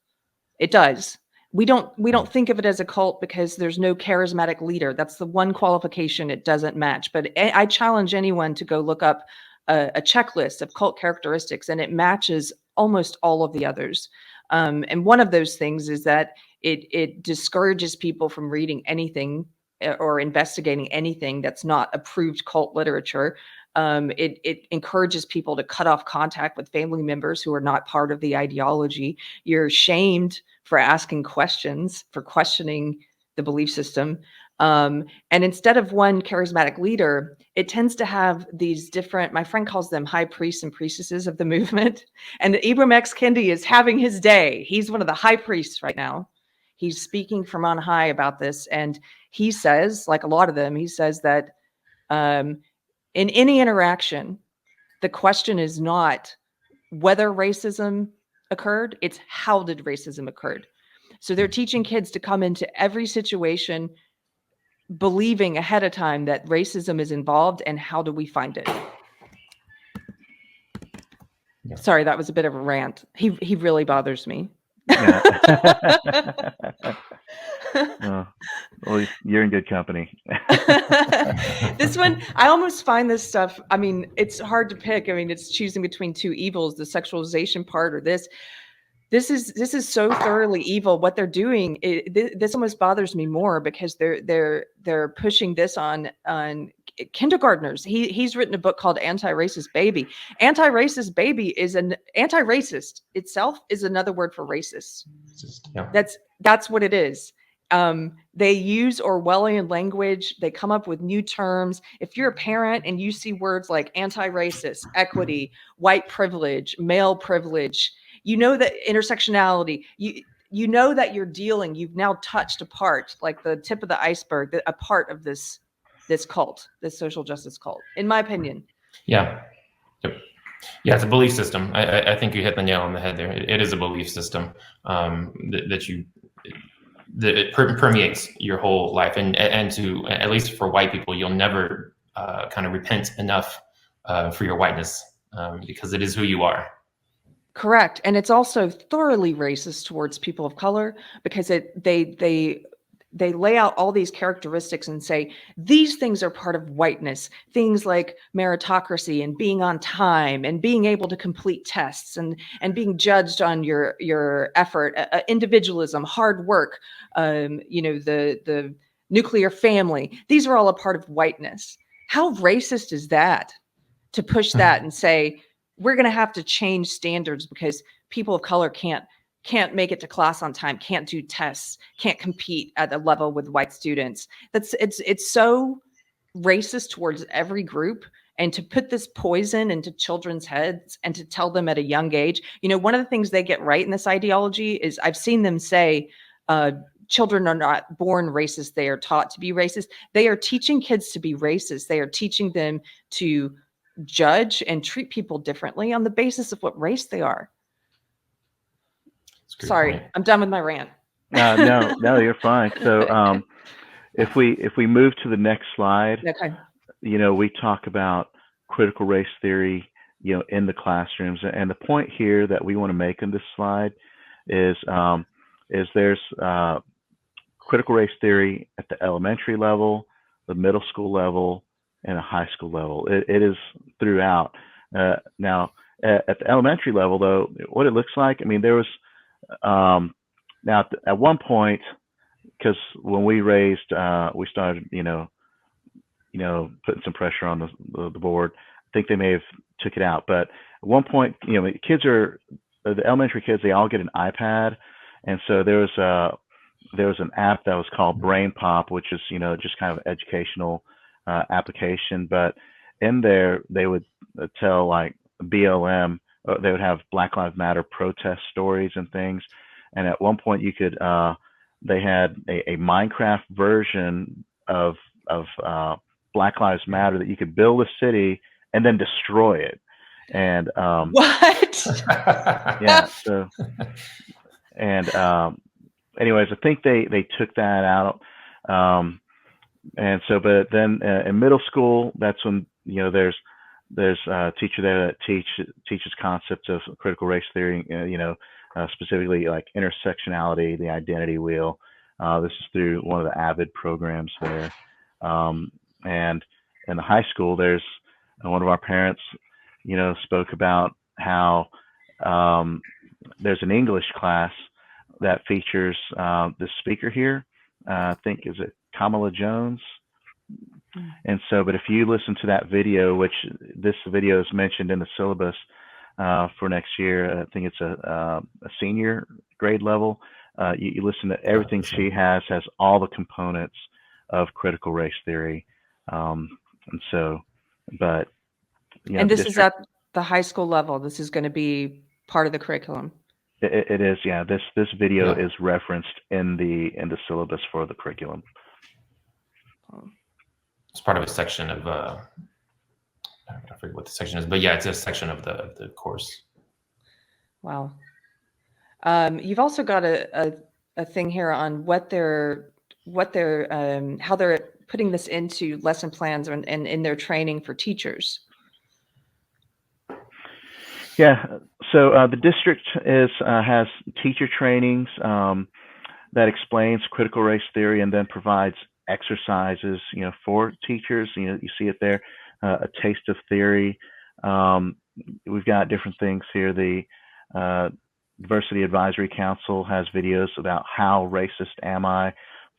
It does. We don't think of it as a cult because there's no charismatic leader. That's the one qualification it doesn't match. But I challenge anyone to go look up a checklist of cult characteristics, and it matches almost all of the others. And one of those things is that it discourages people from reading anything or investigating anything that's not approved cult literature. It encourages people to cut off contact with family members who are not part of the ideology. You're shamed for asking questions, for questioning the belief system. And instead of one charismatic leader, it tends to have these different, my friend calls them high priests and priestesses of the movement. And Ibram X. Kendi is having his day. He's one of the high priests right now. He's speaking from on high about this. And he says, like a lot of them, he says that in any interaction, the question is not whether racism occurred, it's how did racism occur. So they're teaching kids to come into every situation believing ahead of time that racism is involved and how do we find it. Yeah. Sorry, that was a bit of a rant. He really bothers me. Well, you're in good company. This one, I almost find this stuff, I mean, it's hard to pick. I mean, it's choosing between two evils, the sexualization part or this. This is so thoroughly evil. What they're doing, this almost bothers me more because they're pushing this on kindergartners. He's written a book called Anti-Racist Baby. Anti-Racist Baby is anti-racist itself is another word for racist. Yeah. That's what it is. They use Orwellian language. They come up with new terms. If you're a parent and you see words like anti-racist, equity, white privilege, male privilege, you know that intersectionality, you know that you've now touched a part, like the tip of the iceberg, a part of this cult, this social justice cult, in my opinion. Yeah. Yep. Yeah, it's a belief system. I think you hit the nail on the head there. It is a belief system that it permeates your whole life, and to, at least for white people, you'll never kind of repent enough for your whiteness because it is who you are. Correct. And it's also thoroughly racist towards people of color because they lay out all these characteristics and say, these things are part of whiteness, things like meritocracy and being on time and being able to complete tests and being judged on your effort, individualism, hard work, the nuclear family. These are all a part of whiteness. How racist is that to push that and say, we're going to have to change standards because people of color can't make it to class on time, can't do tests, can't compete at a level with white students. It's so racist towards every group. And to put this poison into children's heads and to tell them at a young age, one of the things they get right in this ideology is I've seen them say, children are not born racist. They are taught to be racist. They are teaching kids to be racist. They are teaching them to judge and treat people differently on the basis of what race they are. Sorry, point. I'm done with my rant. No, you're fine. So if we move to the next slide, okay. We talk about critical race theory, in the classrooms. And the point here that we want to make in this slide is there's critical race theory at the elementary level, the middle school level, and a high school level. It is throughout. Now, at the elementary level, though, what it looks like, I mean, there was, now at one point, because when we started, putting some pressure on the board, I think they may have took it out. But at one point, the elementary kids, they all get an iPad. And so there was an app that was called Brain Pop, which is, just kind of educational application, but in there they would tell like BLM, they would have Black Lives Matter protest stories and things. And at one point you could, they had a Minecraft version of Black Lives Matter that you could build a city and then destroy it. And What? yeah, so and anyways, I think they took that out. And so, but then in middle school, that's when, you know, there's a teacher there that teaches concepts of critical race theory, you know, specifically like intersectionality, the identity wheel. This is through one of the AVID programs there. And in the high school, there's one of our parents, you know, spoke about how there's an English class that features this speaker here. I think, is it Kamala Jones? And so, but if you listen to that video, which this video is mentioned in the syllabus for next year, I think it's a senior grade level. You listen to everything she has all the components of critical race theory. And so, but, you know, And this is at the high school level. This is going to be part of the curriculum. It is, yeah. This video is referenced in the syllabus for the curriculum. It's part of a section of I forget what the section is, but yeah, it's a section of the course. Wow. You've also got a thing here on how they're putting this into lesson plans and in their training for teachers. Yeah, so the district has teacher trainings that explains critical race theory and then provides exercises, you know, for teachers. You know, you see it there, a taste of theory. We've got different things here. The Diversity Advisory Council has videos about how racist am I,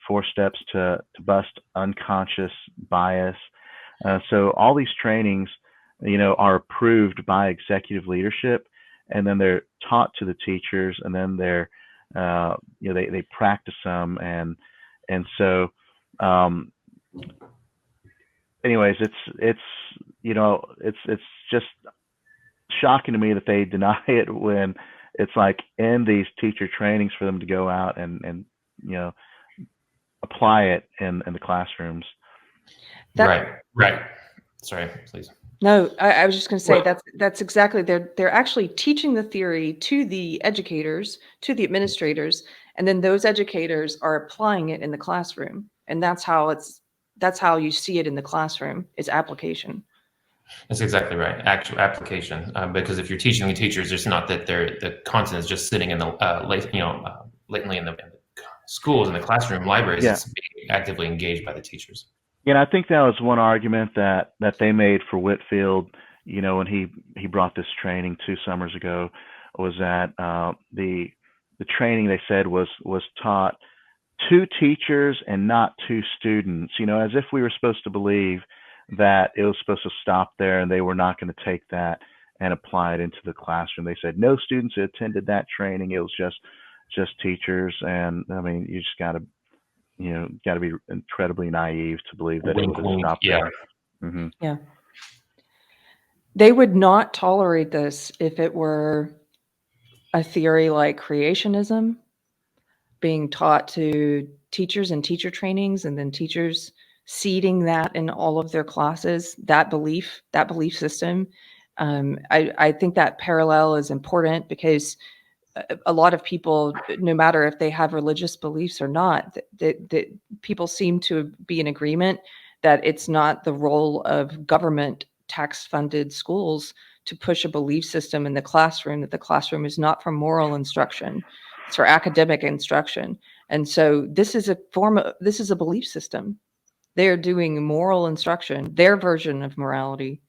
4 steps to bust unconscious bias. So all these trainings, you know, are approved by executive leadership, and then they're taught to the teachers, and then they're, you know, they practice them, and so, anyways, it's you know, it's just shocking to me that they deny it when it's like in these teacher trainings for them to go out and you know, apply it in the classrooms. Right. Sorry, please. No, I was just going to say that's exactly, they're actually teaching the theory to the educators, to the administrators, and then those educators are applying it in the classroom, and that's how you see it in the classroom, is application. That's exactly right. Actual application, because if you're teaching the teachers, it's not that the content is just sitting in the latently in the schools, in the classroom, libraries. Yeah. It's being actively engaged by the teachers. And I think that was one argument that they made for Whitfield, you know, when he brought this training 2 summers ago, was that the training, they said, was taught to teachers and not to students, you know, as if we were supposed to believe that it was supposed to stop there and they were not going to take that and apply it into the classroom. They said no students attended that training. It was just teachers. And I mean, you just got to be incredibly naive to believe that it would stop there. Mm-hmm. Yeah. They would not tolerate this if it were a theory like creationism being taught to teachers and teacher trainings, and then teachers seeding that in all of their classes, that belief system. I think that parallel is important because a lot of people, no matter if they have religious beliefs or not, that people seem to be in agreement that it's not the role of government tax-funded schools to push a belief system in the classroom, that the classroom is not for moral instruction, it's for academic instruction. And so this is a belief system. They're doing moral instruction, their version of morality,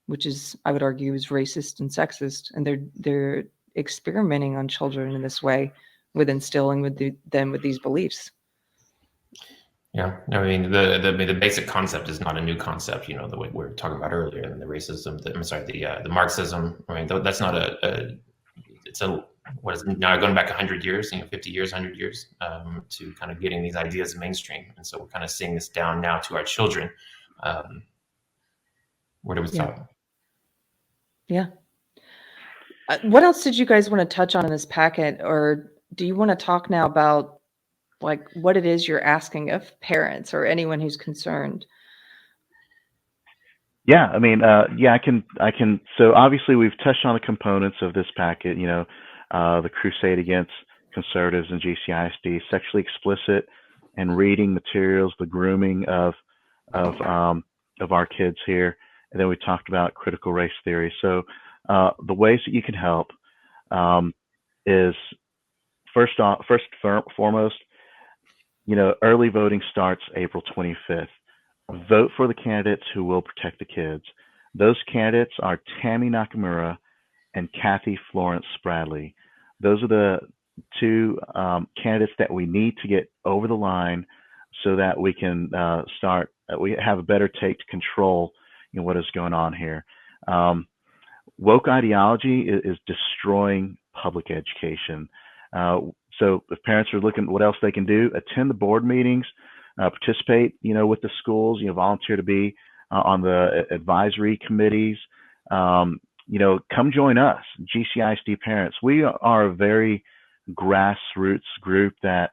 which is, I would argue, is racist and sexist, and they're experimenting on children in this way, with instilling them with these beliefs. Yeah, I mean, the basic concept is not a new concept. You know, the way we were talking about earlier, and the racism. The Marxism. I mean, that's not it's a what is it, now going back 100 years, 50 years, 100 years, to kind of getting these ideas mainstream. And so we're kind of seeing this down now to our children. Where do we stop? Yeah. What else did you guys want to touch on in this packet, or do you want to talk now about like what it is you're asking of parents or anyone who's concerned? Yeah, I mean, yeah, I can. So obviously, we've touched on the components of this packet. The crusade against conservatives and GCISD, sexually explicit and reading materials, the grooming of our kids here, and then we talked about critical race theory. So the ways that you can help is first foremost, early voting starts April 25th. Vote for the candidates who will protect the kids. Those candidates are Tammy Nakamura and Kathy Florence-Spradley. Those are the two candidates that we need to get over the line so that we can we have a better take to control what is going on here. Woke ideology is destroying public education. So if parents are looking at what else they can do, attend the board meetings, participate, with the schools, volunteer to be on the advisory committees. Come join us, GCISD parents. We are a very grassroots group that,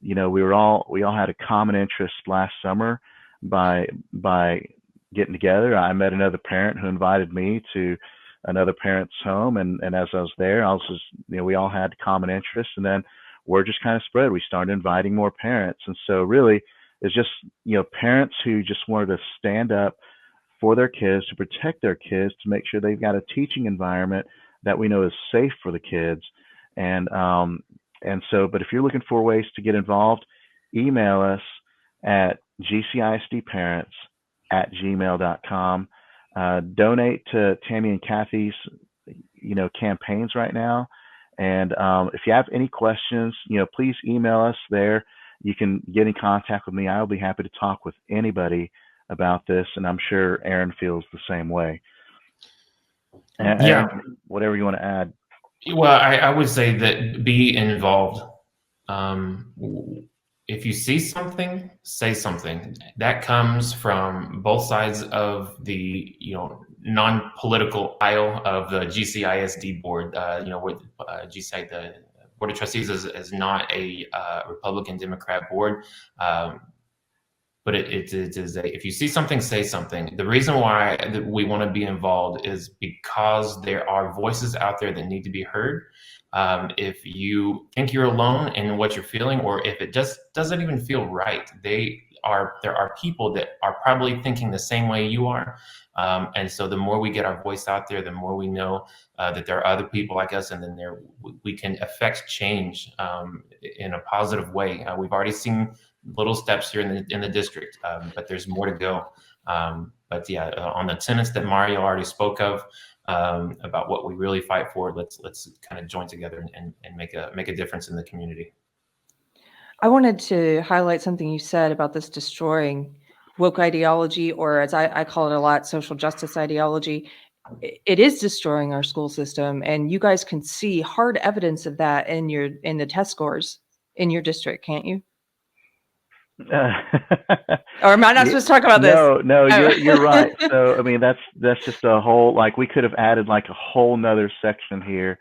we all had a common interest last summer by getting together. I met another parent who invited me to another parent's home, and as I was there, I was just, we all had common interests, and then word just kind of spread. We started inviting more parents, and so really it's just parents who just wanted to stand up for their kids, to protect their kids, to make sure they've got a teaching environment that we know is safe for the kids. And so, but if you're looking for ways to get involved, email us at gcisdparents@gmail.com. Donate to Tammy and Kathy's, campaigns right now. And if you have any questions, please email us there. You can get in contact with me. I'll be happy to talk with anybody about this, and I'm sure Aaron feels the same way. And Yeah. Aaron, whatever you want to add. Well, I would say that be involved. If you see something, say something. That comes from both sides of the non-political aisle of the GCISD board. With GCI, the Board of Trustees is not a Republican Democrat board. But it is if you see something, say something. The reason why we want to be involved is because there are voices out there that need to be heard. If you think you're alone in what you're feeling, or if it just doesn't even feel right, there are people that are probably thinking the same way you are. And so the more we get our voice out there, the more we know that there are other people like us, and then we can affect change in a positive way. We've already seen little steps here in the district, but there's more to go. But yeah, on the tenets that Mario already spoke of, about what we really fight for, let's kind of join together and make a difference in the community. I wanted to highlight something you said about this destroying woke ideology, or as I call it a lot, social justice ideology. It is destroying our school system, and you guys can see hard evidence of that in the test scores in your district, can't you? Or am I not supposed to talk about this? No, you're right. So I mean, that's just a whole, like, we could have added like a whole nother section here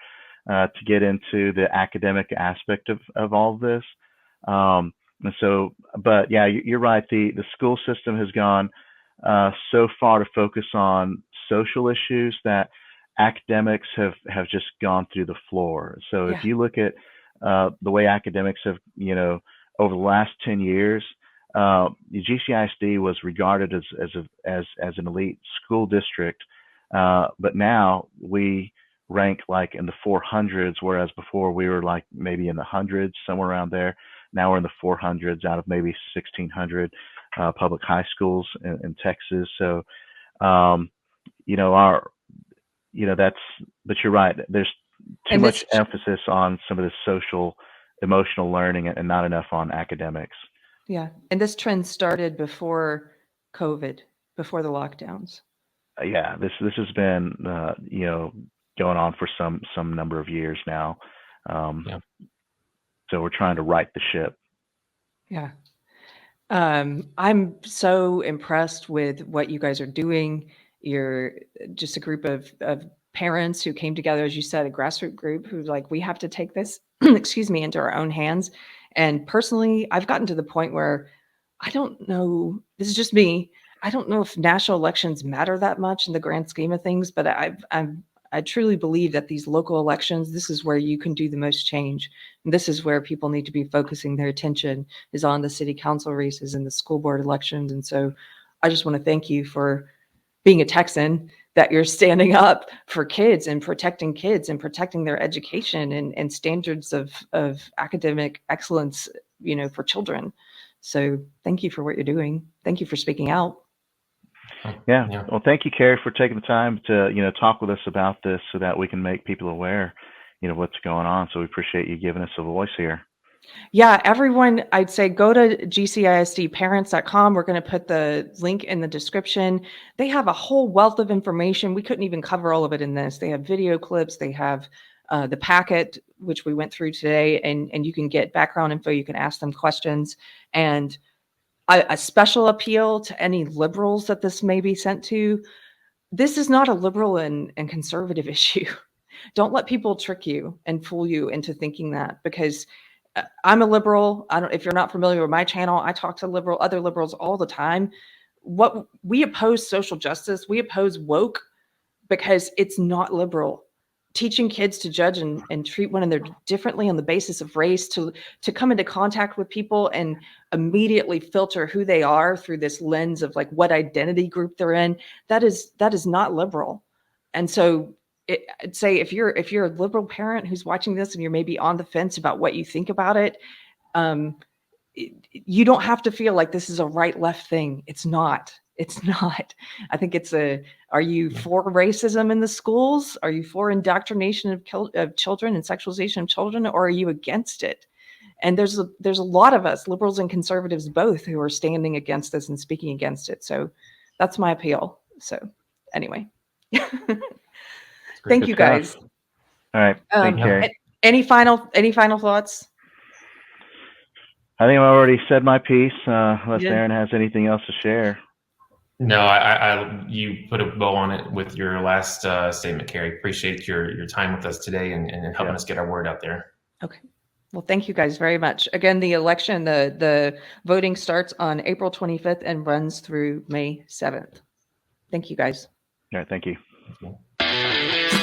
to get into the academic aspect of all of this. And so, but yeah, you're right. The school system has gone so far to focus on social issues that academics have just gone through the floor. So if you look at the way academics have, over the last 10 years, the GCISD was regarded as an elite school district, but now we rank like in the 400s, whereas before we were like maybe in the hundreds, somewhere around there. Now we're in the 400s out of maybe 1,600 public high schools in Texas. So, but you're right. There's too much emphasis on some of the social, emotional learning and not enough on academics. Yeah. And this trend started before COVID, before the lockdowns. Yeah, this has been, going on for some number of years now. So we're trying to right the ship. Yeah. I'm so impressed with what you guys are doing. You're just a group of parents who came together, as you said, a grassroots group who we have to take this, into our own hands. And personally, I've gotten to the point where I don't know, this is just me. I don't know if national elections matter that much in the grand scheme of things, but I truly believe that these local elections, this is where you can do the most change. And this is where people need to be focusing their attention, is on the city council races and the school board elections. And so I just want to thank you for being a Texan, that you're standing up for kids and protecting their education and standards of academic excellence, for children. So thank you for what you're doing. Thank you for speaking out. Yeah. Well, thank you, Keri, for taking the time to, talk with us about this so that we can make people aware, what's going on. So we appreciate you giving us a voice here. Yeah, everyone, I'd say go to GCISDparents.com. We're going to put the link in the description. They have a whole wealth of information. We couldn't even cover all of it in this. They have video clips. They have the packet, which we went through today, and you can get background info. You can ask them questions. And a special appeal to any liberals that this may be sent to. This is not a liberal and conservative issue. Don't let people trick you and fool you into thinking that, because I'm a liberal. If you're not familiar with my channel, I talk to other liberals all the time. What we oppose social justice, we oppose woke, because it's not liberal. Teaching kids to judge and treat one another differently on the basis of race, to come into contact with people and immediately filter who they are through this lens of like what identity group they're in, that is not liberal. And so I'd say if you're a liberal parent who's watching this and you're maybe on the fence about what you think about it, you don't have to feel like this is a right-left thing. It's not. It's not. I think are you for racism in the schools? Are you for indoctrination of children and sexualization of children, or are you against it? And there's a lot of us, liberals and conservatives both, who are standing against this and speaking against it. So that's my appeal. So anyway. Thank you, guys. All right. Thank you, Keri. Any final thoughts? I think I've already said my piece, unless Aaron has anything else to share. No, you put a bow on it with your last statement, Keri. Appreciate your time with us today and helping us get our word out there. Okay. Well, thank you guys very much. Again, the election, the voting starts on April 25th and runs through May 7th. Thank you, guys. All right. Thank you. Thank you.